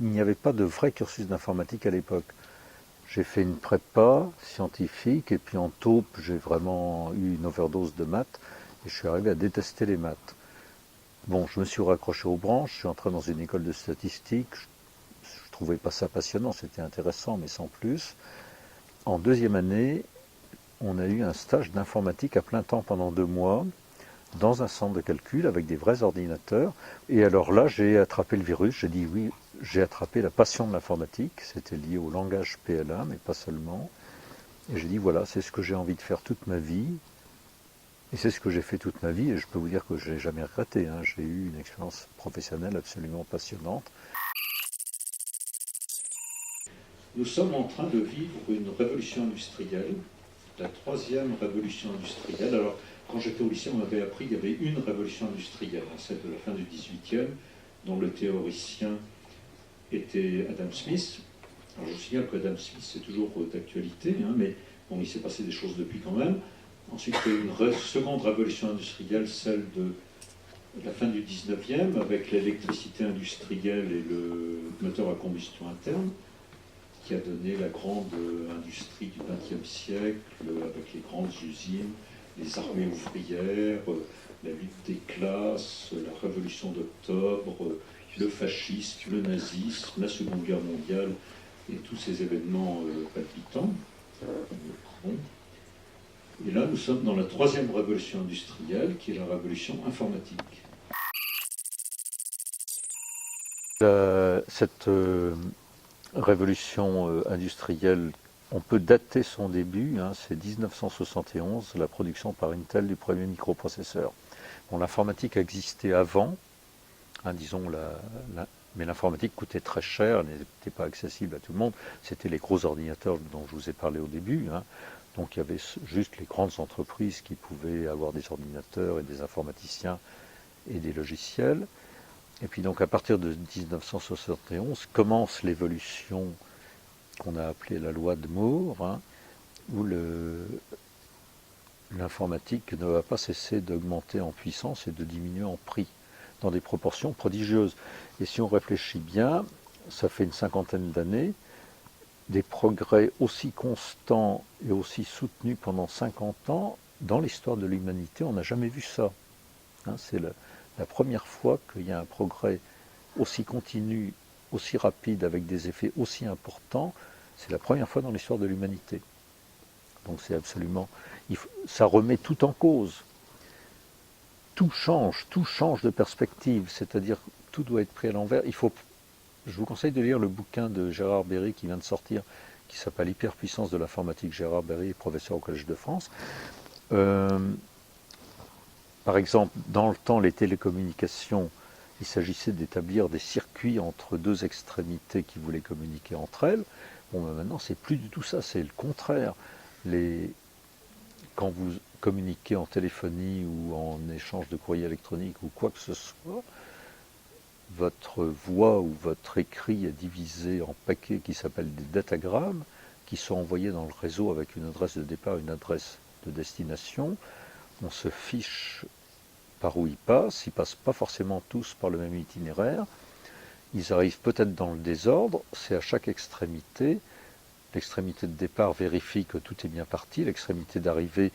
il n'y avait pas de vrai cursus d'informatique à l'époque. J'ai fait une prépa scientifique et puis en taupe, j'ai vraiment eu une overdose de maths et je suis arrivé à détester les maths. Bon, je me suis raccroché aux branches, je suis entré dans une école de statistique, je trouvais pas ça passionnant, c'était intéressant mais sans plus. En deuxième année, on a eu un stage d'informatique à plein temps pendant 2 mois dans un centre de calcul avec des vrais ordinateurs. Et alors là, j'ai attrapé le virus, j'ai dit oui, j'ai attrapé la passion de l'informatique, c'était lié au langage PLA, mais pas seulement. Et j'ai dit voilà, c'est ce que j'ai envie de faire toute ma vie. Et c'est ce que j'ai fait toute ma vie, et je peux vous dire que je n'ai jamais regretté, hein. J'ai eu une expérience professionnelle absolument passionnante. Nous sommes en train de vivre une révolution industrielle, la troisième révolution industrielle. Alors, quand j'étais au lycée, on m'avait appris qu'il y avait une révolution industrielle, celle de la fin du XVIIIe, dont le théoricien était Adam Smith. Alors, je vous signale qu'Adam Smith, c'est toujours d'actualité, hein, mais bon, il s'est passé des choses depuis quand même. Ensuite, il y a eu une seconde révolution industrielle, celle de la fin du XIXe, avec l'électricité industrielle et le moteur à combustion interne, qui a donné la grande industrie du XXe siècle, avec les grandes usines, les armées ouvrières, la lutte des classes, la révolution d'octobre, le fascisme, le nazisme, la Seconde Guerre mondiale et tous ces événements palpitants. Bon. Et là, nous sommes dans la troisième révolution industrielle, qui est la révolution informatique. Cette révolution industrielle, on peut dater son début, hein, c'est 1971, la production par Intel du premier microprocesseur. Bon, l'informatique existait avant, hein, disons, mais l'informatique coûtait très cher, elle n'était pas accessible à tout le monde. C'était les gros ordinateurs dont je vous ai parlé au début, hein. Donc il y avait juste les grandes entreprises qui pouvaient avoir des ordinateurs et des informaticiens et des logiciels. Et puis donc à partir de 1971 commence l'évolution qu'on a appelée la loi de Moore, hein, où l'informatique ne va pas cesser d'augmenter en puissance et de diminuer en prix, dans des proportions prodigieuses. Et si on réfléchit bien, ça fait une cinquantaine d'années, des progrès aussi constants et aussi soutenus pendant 50 ans, dans l'histoire de l'humanité, on n'a jamais vu ça. Hein, c'est la première fois qu'il y a un progrès aussi continu, aussi rapide, avec des effets aussi importants. C'est la première fois dans l'histoire de l'humanité. Donc c'est absolument... ça remet tout en cause. Tout change de perspective, c'est-à-dire tout doit être pris à l'envers. Je vous conseille de lire le bouquin de Gérard Berry qui vient de sortir, qui s'appelle Hyperpuissance de l'informatique. Gérard Berry est professeur au Collège de France. Par exemple, dans le temps, les télécommunications, il s'agissait d'établir des circuits entre deux extrémités qui voulaient communiquer entre elles. Bon, ben maintenant, c'est plus du tout ça, c'est le contraire. Quand vous communiquez en téléphonie ou en échange de courrier électronique ou quoi que ce soit, votre voix ou votre écrit est divisé en paquets qui s'appellent des datagrammes, qui sont envoyés dans le réseau avec une adresse de départ et une adresse de destination. On se fiche par où ils passent pas forcément tous par le même itinéraire, ils arrivent peut-être dans le désordre, c'est à chaque extrémité. L'extrémité de départ vérifie que tout est bien parti, l'extrémité d'arrivée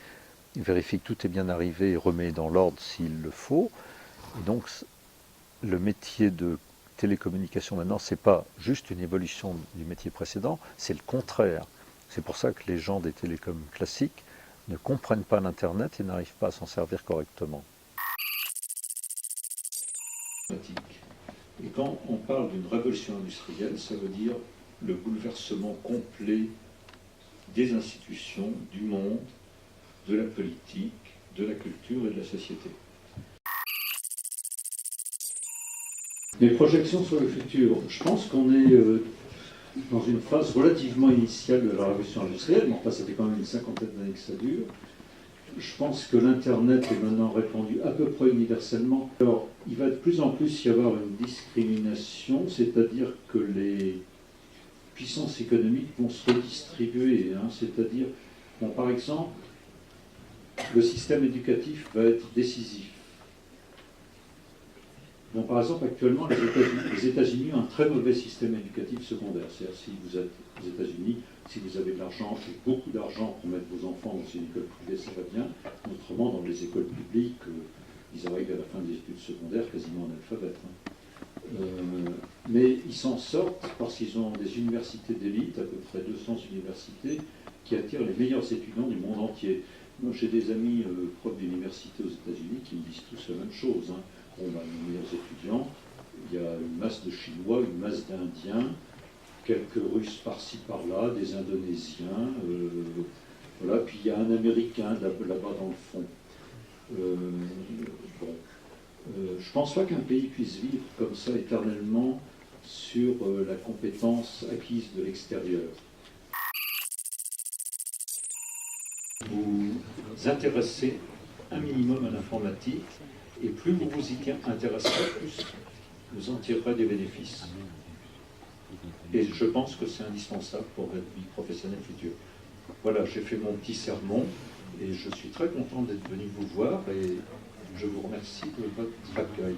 vérifie que tout est bien arrivé et remet dans l'ordre s'il le faut. Et donc le métier de télécommunication maintenant, c'est pas juste une évolution du métier précédent, c'est le contraire. C'est pour ça que les gens des télécoms classiques ne comprennent pas l'Internet et n'arrivent pas à s'en servir correctement. Et quand on parle d'une révolution industrielle, ça veut dire le bouleversement complet des institutions, du monde, de la politique, de la culture et de la société. Les projections sur le futur, je pense qu'on est dans une phase relativement initiale de la révolution industrielle, mais enfin ça fait quand même une cinquantaine d'années que ça dure. Je pense que l'Internet est maintenant répandu à peu près universellement. Alors, il va de plus en plus y avoir une discrimination, c'est-à-dire que les puissances économiques vont se redistribuer. Hein, c'est-à-dire, bon, par exemple, le système éducatif va être décisif. Donc, par exemple, actuellement, les États-Unis ont un très mauvais système éducatif secondaire. C'est-à-dire, si vous êtes aux États-Unis, si vous avez de l'argent, et beaucoup d'argent pour mettre vos enfants dans une école privée, ça va bien. Autrement, dans les écoles publiques, ils arrivent à la fin des études secondaires quasiment analphabètes. Mais ils s'en sortent parce qu'ils ont des universités d'élite, à peu près 200 universités, qui attirent les meilleurs étudiants du monde entier. Moi, j'ai des amis profs d'université aux États-Unis qui me disent tous la même chose. Hein. Bon, bah, les meilleurs étudiants, il y a une masse de Chinois, une masse d'Indiens, quelques Russes par-ci par-là, des Indonésiens, voilà, puis il y a un Américain là-bas dans le fond. Bon. Je ne pense pas qu'un pays puisse vivre comme ça éternellement sur la compétence acquise de l'extérieur. Vous intéressez un minimum à l'informatique, et plus vous vous y intéresserez, plus vous en tirerez des bénéfices. Et je pense que c'est indispensable pour votre vie professionnelle future. Voilà, j'ai fait mon petit sermon, et je suis très content d'être venu vous voir, et je vous remercie de votre accueil.